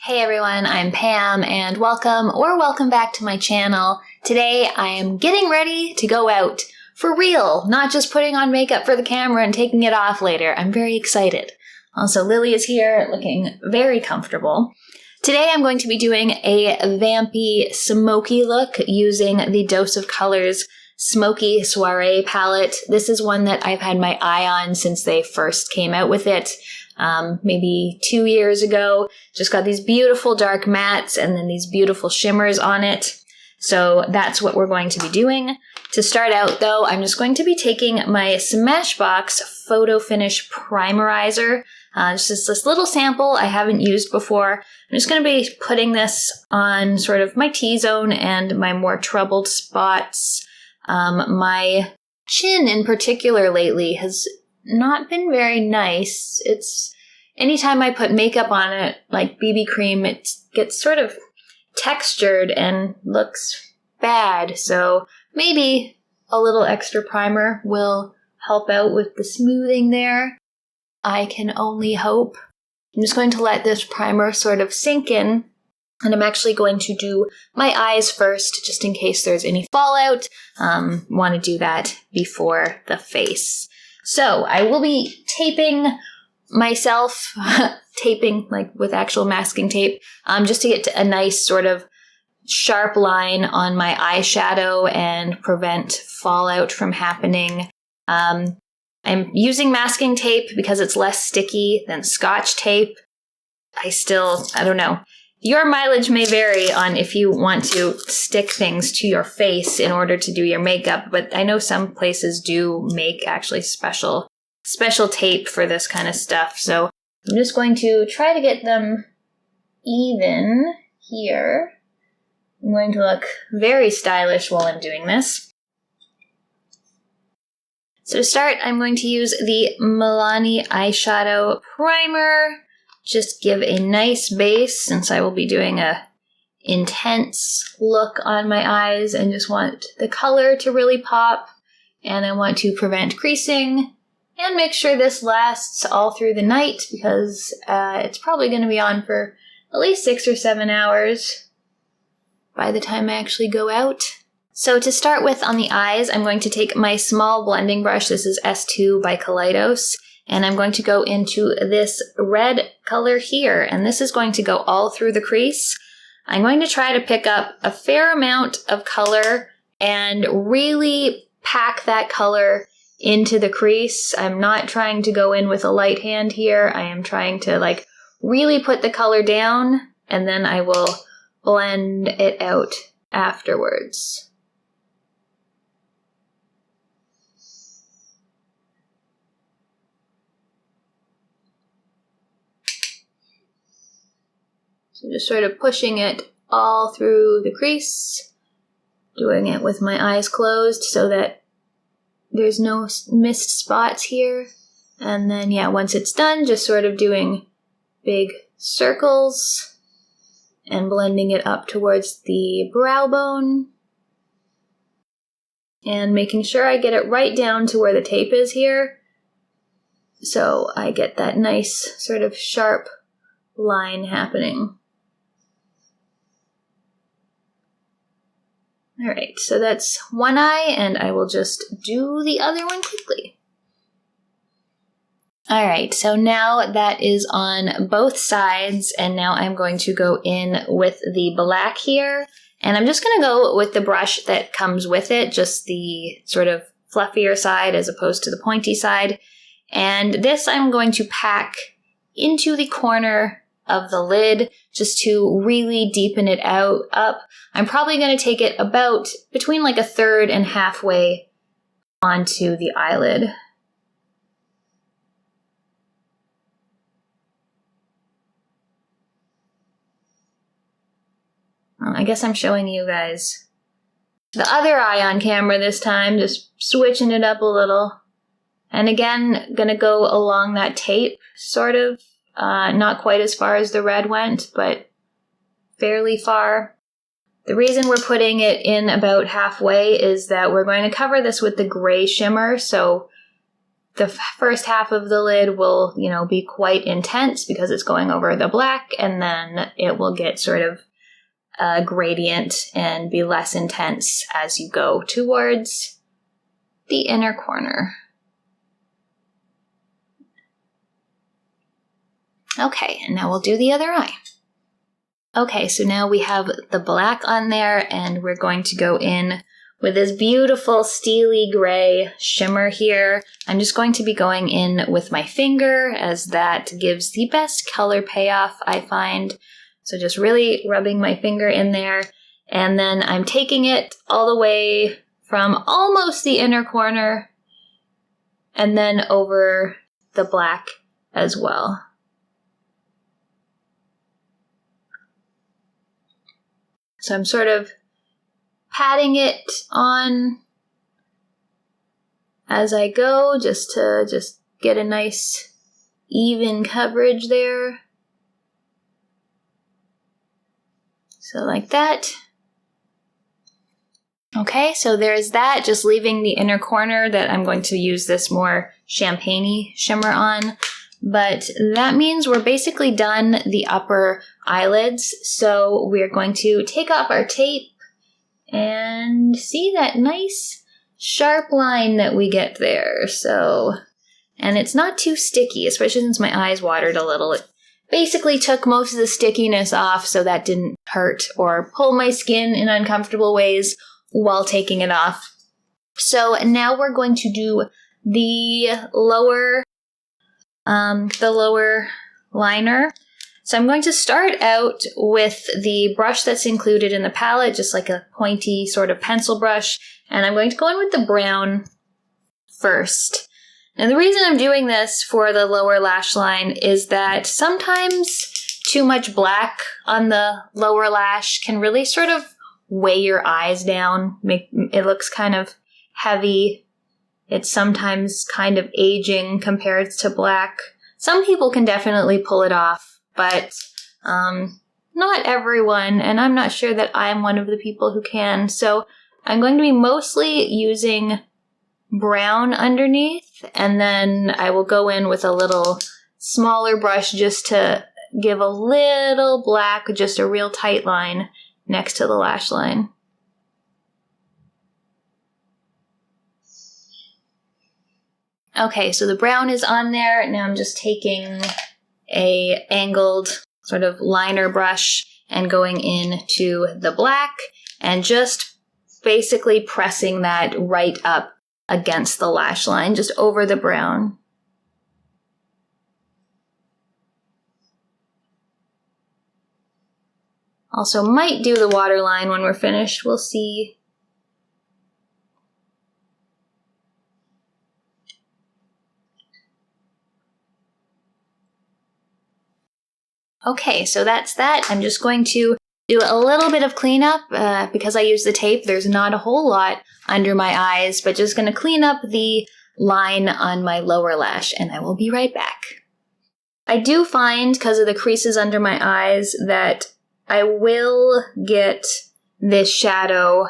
Hey everyone, I'm Pam and welcome back to my channel. Today I am getting ready to go out for real, not just putting on makeup for the camera and taking it off later. I'm very excited. Also, Lilly is here looking very comfortable. Today I'm going to be doing a Vampy Smokey look using the Dose of Colors Smokey Soiree palette. This is one that I've had my eye on since they first came out with it. Maybe 2 years ago. Just got these beautiful dark mattes and then these beautiful shimmers on it. So that's what we're going to be doing. To start out though, I'm just going to be taking my Smashbox Photo Finish Primerizer. Just this little sample I haven't used before. I'm just going to be putting this on sort of my T-zone and my more troubled spots. My chin in particular lately has not been very nice. It's anytime I put makeup on it, like BB cream, it gets sort of textured and looks bad. So maybe a little extra primer will help out with the smoothing there. I can only hope. I'm just going to let this primer sort of sink in, and I'm actually going to do my eyes first, just in case there's any fallout. Want to do that before the face. So I will be taping myself, taping like with actual masking tape, just to get to a nice sort of sharp line on my eyeshadow and prevent fallout from happening. I'm using masking tape because it's less sticky than Scotch tape. I don't know. Your mileage may vary on if you want to stick things to your face in order to do your makeup, but I know some places do make actually special tape for this kind of stuff. So I'm just going to try to get them even here. I'm going to look very stylish while I'm doing this. So to start, I'm going to use the Milani eyeshadow primer. Just give a nice base, since I will be doing a intense look on my eyes and just want the color to really pop. And I want to prevent creasing and make sure this lasts all through the night, because it's probably going to be on for at least 6 or 7 hours by the time I actually go out. So to start with on the eyes, I'm going to take my small blending brush. This is S2 by Kaleidos. And I'm going to go into this red color here, and this is going to go all through the crease. I'm going to try to pick up a fair amount of color and really pack that color into the crease. I'm not trying to go in with a light hand here. I am trying to really put the color down, and then I will blend it out afterwards. So just sort of pushing it all through the crease, doing it with my eyes closed so that there's no missed spots here. And then, yeah, once it's done, just sort of doing big circles and blending it up towards the brow bone. And making sure I get it right down to where the tape is here, so I get that nice sort of sharp line happening. Alright, so that's one eye, and I will just do the other one quickly. Alright, so now that is on both sides, and now I'm going to go in with the black here. And I'm just going to go with the brush that comes with it, just the sort of fluffier side as opposed to the pointy side. And this I'm going to pack into the corner of the lid just to really deepen it up. I'm probably going to take it about between like a third and halfway onto the eyelid. I guess I'm showing you guys the other eye on camera this time, just switching it up a little. And again, gonna go along that tape, sort of. Not quite as far as the red went, but fairly far. The reason we're putting it in about halfway is that we're going to cover this with the gray shimmer, so the first half of the lid will, you know, be quite intense because it's going over the black, and then it will get sort of a gradient and be less intense as you go towards the inner corner. Okay, and now we'll do the other eye. Okay, so now we have the black on there, and we're going to go in with this beautiful steely gray shimmer here. I'm just going to be going in with my finger, as that gives the best color payoff, I find. So just really rubbing my finger in there, and then I'm taking it all the way from almost the inner corner and then over the black as well. So I'm sort of patting it on as I go, just to get a nice even coverage there. So like that. Okay, so there's that, just leaving the inner corner that I'm going to use this more champagne-y shimmer on. But that means we're basically done the upper eyelids. So we're going to take off our tape and see that nice sharp line that we get there. So, and it's not too sticky, especially since my eyes watered a little. It basically took most of the stickiness off, so that didn't hurt or pull my skin in uncomfortable ways while taking it off. So now we're going to do the lower liner. So I'm going to start out with the brush that's included in the palette, just like a pointy sort of pencil brush, and I'm going to go in with the brown first. And the reason I'm doing this for the lower lash line is that sometimes too much black on the lower lash can really sort of weigh your eyes down, make it looks kind of heavy. It's sometimes kind of aging compared to black. Some people can definitely pull it off, but not everyone, and I'm not sure that I'm one of the people who can. So I'm going to be mostly using brown underneath, and then I will go in with a little smaller brush just to give a little black, just a real tight line next to the lash line. Okay, so the brown is on there. Now I'm just taking a angled sort of liner brush and going into the black and just basically pressing that right up against the lash line, just over the brown. Also might do the waterline when we're finished, we'll see. Okay, so that's that. I'm just going to do a little bit of cleanup because I use the tape. There's not a whole lot under my eyes, but just going to clean up the line on my lower lash, and I will be right back. I do find, because of the creases under my eyes, that I will get this shadow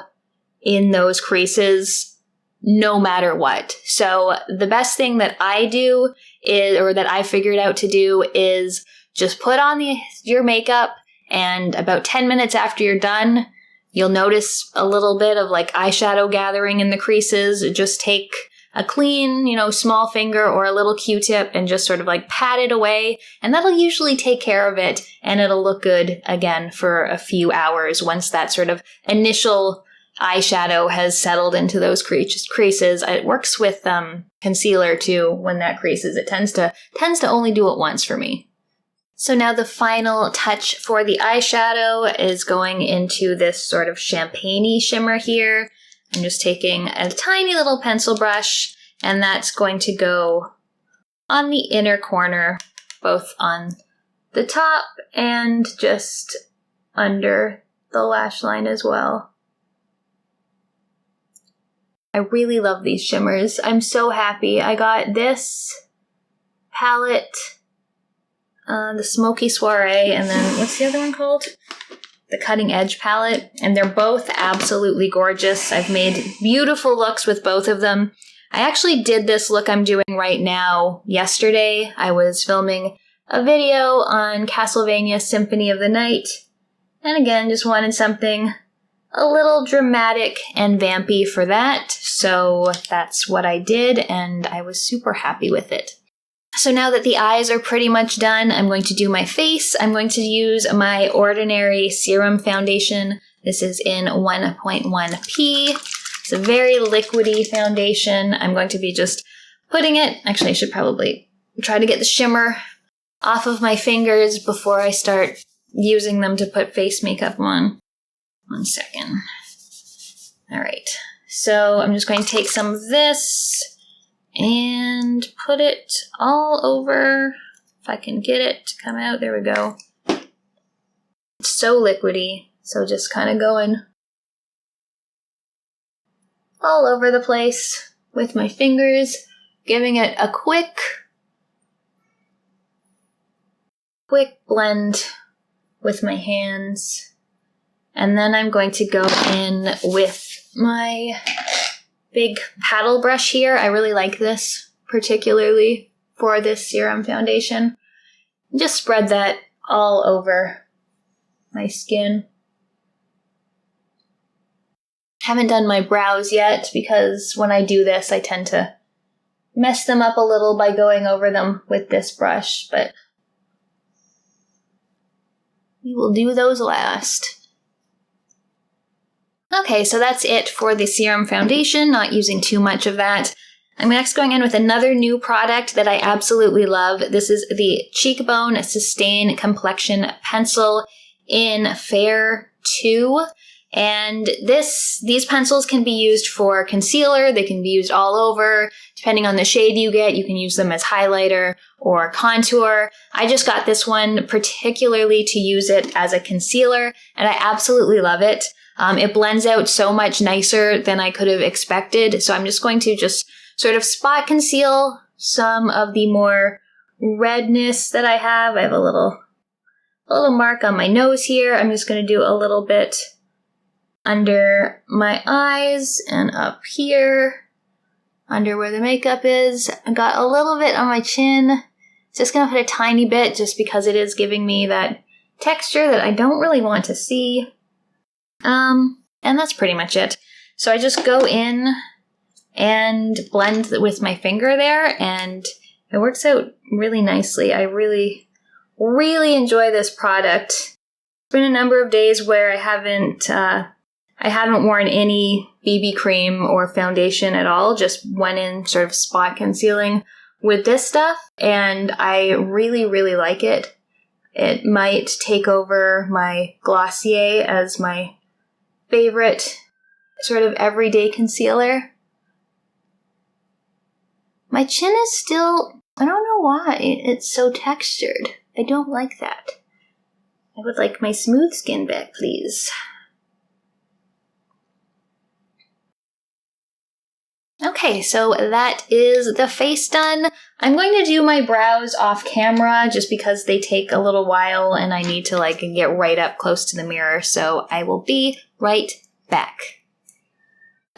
in those creases no matter what. So the best thing that I do is, or that I figured out to do, is just put on your makeup, and about 10 minutes after you're done, you'll notice a little bit of like eyeshadow gathering in the creases. Just take a clean, small finger or a little Q-tip and just sort of like pat it away, and that'll usually take care of it, and it'll look good again for a few hours once that sort of initial eyeshadow has settled into those creases. It works with concealer too. When that creases, it tends to only do it once for me. So now the final touch for the eyeshadow is going into this sort of champagne-y shimmer here. I'm just taking a tiny little pencil brush, and that's going to go on the inner corner, both on the top and just under the lash line as well. I really love these shimmers. I'm so happy. I got this palette, the Smoky Soiree, and then what's the other one called? The Cutting Edge palette, and they're both absolutely gorgeous. I've made beautiful looks with both of them. I actually did this look I'm doing right now yesterday. I was filming a video on Castlevania Symphony of the Night. And again, just wanted something a little dramatic and vampy for that. So that's what I did, and I was super happy with it. So now that the eyes are pretty much done, I'm going to do my face. I'm going to use my Ordinary Serum Foundation. This is in 1.1p. It's a very liquidy foundation. I'm going to be just putting it, actually I should probably try to get the shimmer off of my fingers before I start using them to put face makeup on. 1 second. All right, so I'm just going to take some of this and put it all over, if I can get it to come out. There we go. It's so liquidy, so just kind of going all over the place with my fingers, giving it a quick blend with my hands. And then I'm going to go in with my big paddle brush here. I really like this, particularly for this serum foundation. Just spread that all over my skin. Haven't done my brows yet because when I do this, I tend to mess them up a little by going over them with this brush, but we will do those last. Okay, so that's it for the serum foundation, not using too much of that. I'm next going in with another new product that I absolutely love. This is the Cheekbone Sustain Complexion Pencil in Fair 2. And these pencils can be used for concealer, they can be used all over. Depending on the shade you get, you can use them as highlighter or contour. I just got this one particularly to use it as a concealer, and I absolutely love it. It blends out so much nicer than I could have expected, so I'm just going to just sort of spot conceal some of the more redness that I have. I have a little mark on my nose here. I'm just going to do a little bit under my eyes and up here, under where the makeup is. I got a little bit on my chin. Just going to put a tiny bit just because it is giving me that texture that I don't really want to see. And that's pretty much it. So I just go in and blend with my finger there, and it works out really nicely. I really, really enjoy this product. It's been a number of days where I haven't worn any BB cream or foundation at all, just went in sort of spot concealing with this stuff, and I really, really like it. It might take over my Glossier as my favorite sort of everyday concealer. My chin is still, I don't know why, it's so textured. I don't like that. I would like my smooth skin back, please. Okay, so that is the face done. I'm going to do my brows off camera just because they take a little while and I need to get right up close to the mirror, so I will be right back.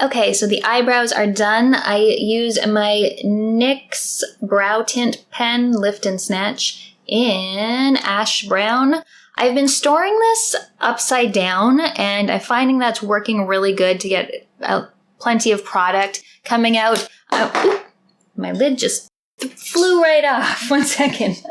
Okay, so the eyebrows are done. I use my NYX Brow Tint Pen, Lift and Snatch, in Ash Brown. I've been storing this upside down, and I'm finding that's working really good to get plenty of product coming out. My lid just flew right off. 1 second.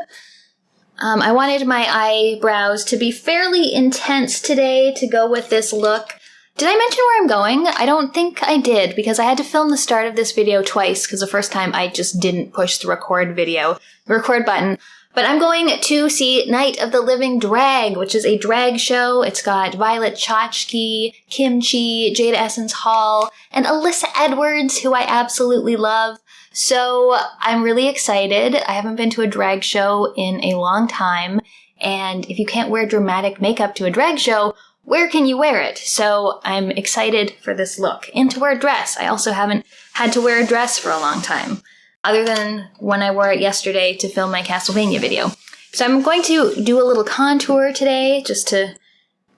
I wanted my eyebrows to be fairly intense today to go with this look. Did I mention where I'm going? I don't think I did, because I had to film the start of this video twice, because the first time I just didn't push the record button. But I'm going to see Night of the Living Drag, which is a drag show. It's got Violet Chachki, Kimchi, Jada Essence Hall, and Alyssa Edwards, who I absolutely love. So I'm really excited. I haven't been to a drag show in a long time, and if you can't wear dramatic makeup to a drag show, where can you wear it? So I'm excited for this look. And to wear a dress. I also haven't had to wear a dress for a long time, other than when I wore it yesterday to film my Castlevania video. So I'm going to do a little contour today, just to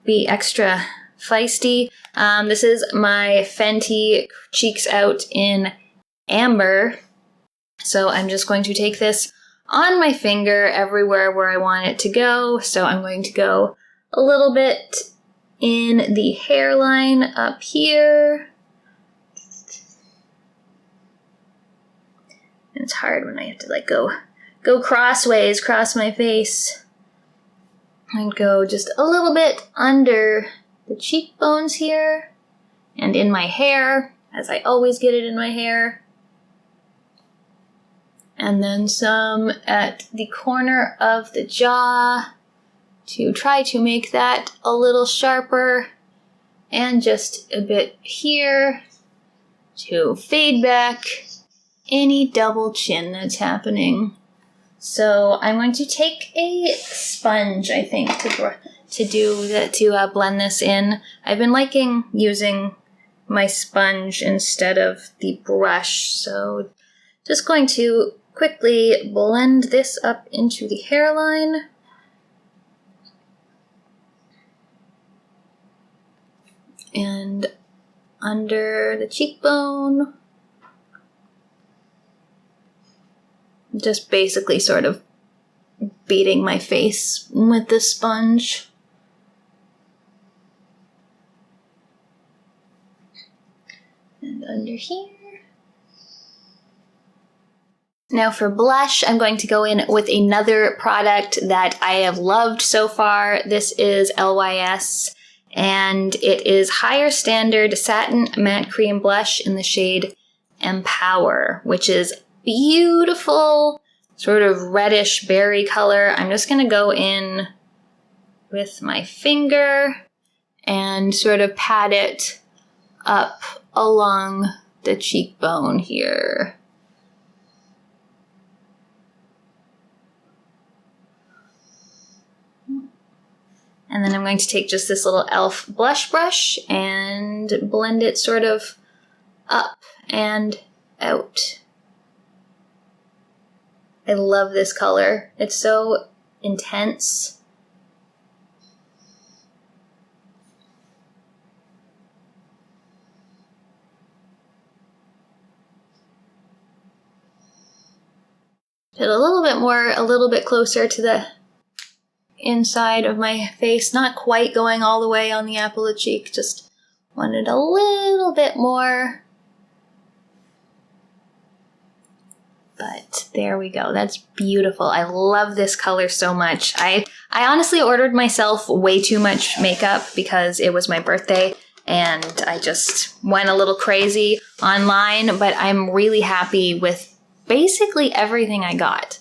be extra feisty. This is my Fenty Cheeks Out in amber. So I'm just going to take this on my finger everywhere where I want it to go. So I'm going to go a little bit in the hairline up here. And it's hard when I have to like go crossways, cross my face. And go just a little bit under the cheekbones here and in my hair, as I always get it in my hair. And then some at the corner of the jaw to try to make that a little sharper, and just a bit here to fade back any double chin that's happening. So I'm going to take a sponge, I think, to blend this in. I've been liking using my sponge instead of the brush, so just going to quickly blend this up into the hairline. And under the cheekbone. Just basically sort of beating my face with the sponge. And under here. Now for blush, I'm going to go in with another product that I have loved so far. This is LYS, and it is Higher Standard Satin Matte Cream Blush in the shade Empower, which is beautiful, sort of reddish berry color. I'm just going to go in with my finger and sort of pat it up along the cheekbone here. And then I'm going to take just this little e.l.f. blush brush and blend it sort of up and out. I love this color. It's so intense. Put a little bit closer to the inside of my face. Not quite going all the way on the apple of the cheek. Just wanted a little bit more. But there we go. That's beautiful. I love this color so much. I honestly ordered myself way too much makeup because it was my birthday and I just went a little crazy online, but I'm really happy with basically everything I got.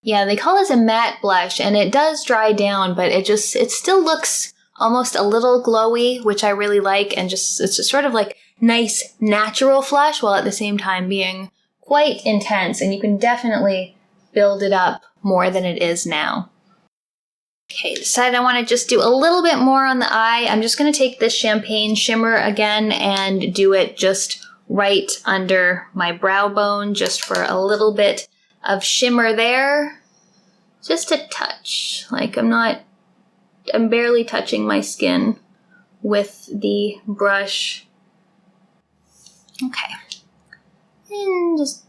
Yeah, they call this a matte blush and it does dry down, but it still looks almost a little glowy, which I really like, and it's just sort of like nice natural flush while at the same time being quite intense, and you can definitely build it up more than it is now. Okay, decided I want to just do a little bit more on the eye. I'm just going to take this champagne shimmer again and do it just right under my brow bone, just for a little bit of shimmer there. Just a touch. Like I'm barely touching my skin with the brush. Okay. And just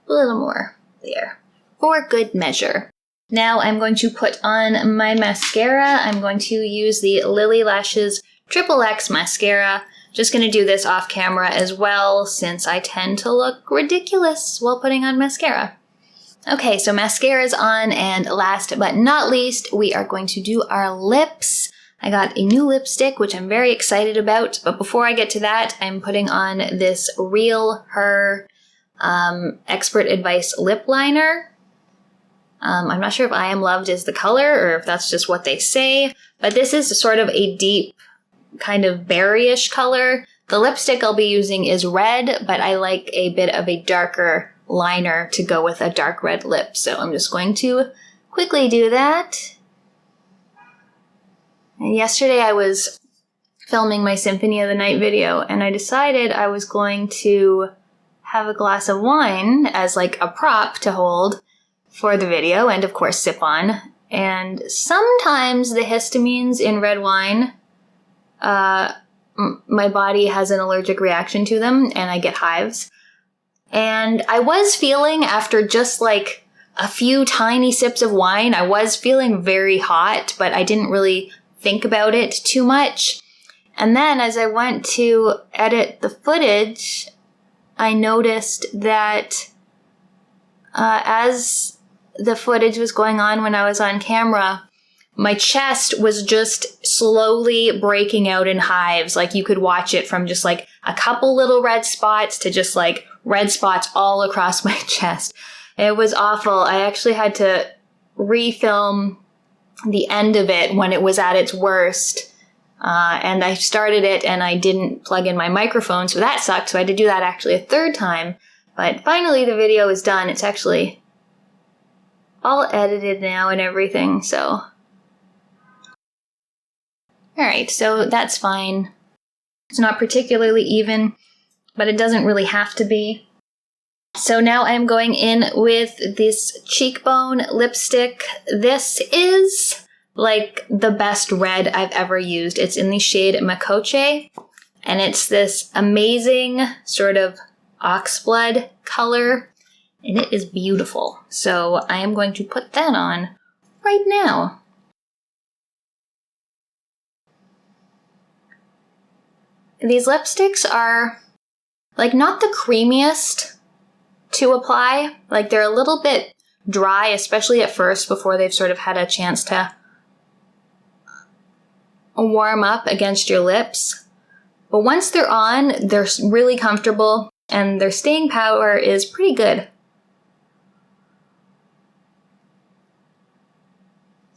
a little more there for good measure. Now I'm going to put on my mascara. I'm going to use the Lilly Lashes XXX mascara. Just going to do this off camera as well, since I tend to look ridiculous while putting on mascara. Okay, so mascara is on, and last but not least, we are going to do our lips. I got a new lipstick, which I'm very excited about, but before I get to that, I'm putting on this Real Her Expert Advice lip liner. I'm not sure if I Am Loved is the color, or if that's just what they say, but this is sort of a deep, kind of berryish color. The lipstick I'll be using is red, but I like a bit of a darker liner to go with a dark red lip, so I'm just going to quickly do that. And yesterday I was filming my Symphony of the Night video, and I decided I was going to have a glass of wine as like a prop to hold for the video, and of course sip on. And sometimes the histamines in red wine, my body has an allergic reaction to them, and I get hives. And I was feeling, after just like a few tiny sips of wine, I was feeling very hot, but I didn't really think about it too much. And then as I went to edit the footage, I noticed that as the footage was going on when I was on camera, my chest was just slowly breaking out in hives. Like you could watch it from just like a couple little red spots to just like red spots all across my chest. It was awful. I actually had to refilm the end of it when it was at its worst. And I started it and I didn't plug in my microphone, so that sucked. So I had to do that actually a third time. But finally the video is done. It's actually all edited now and everything, so. Alright, so that's fine. It's not particularly even, but it doesn't really have to be. So now I'm going in with this Cheekbone lipstick. This is like the best red I've ever used. It's in the shade Makoc, and it's this amazing sort of oxblood color, and it is beautiful. So I am going to put that on right now. These lipsticks are like not the creamiest to apply. Like they're a little bit dry, especially at first before they've sort of had a chance to warm up against your lips. But once they're on, they're really comfortable and their staying power is pretty good.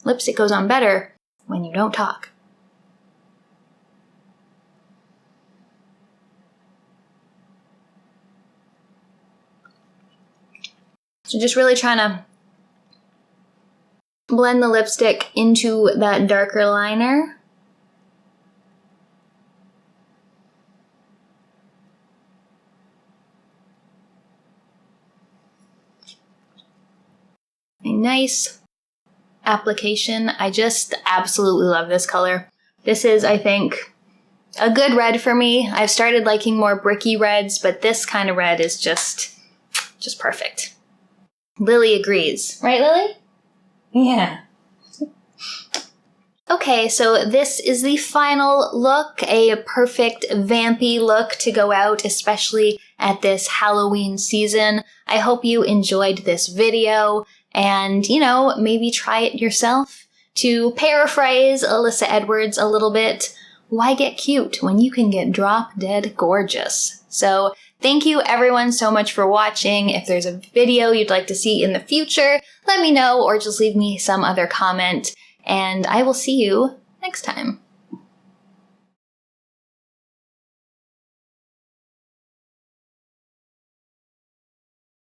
Lipstick goes on better when you don't talk. So just really trying to blend the lipstick into that darker liner. A nice application. I just absolutely love this color. This is, I think, a good red for me. I've started liking more bricky reds, but this kind of red is just perfect. Lilly agrees. Right, Lilly? Yeah. Okay, so this is the final look, a perfect vampy look to go out, especially at this Halloween season. I hope you enjoyed this video and, you know, maybe try it yourself. To paraphrase Alyssa Edwards a little bit, why get cute when you can get drop dead gorgeous? So thank you everyone so much for watching. If there's a video you'd like to see in the future, let me know or just leave me some other comment, and I will see you next time.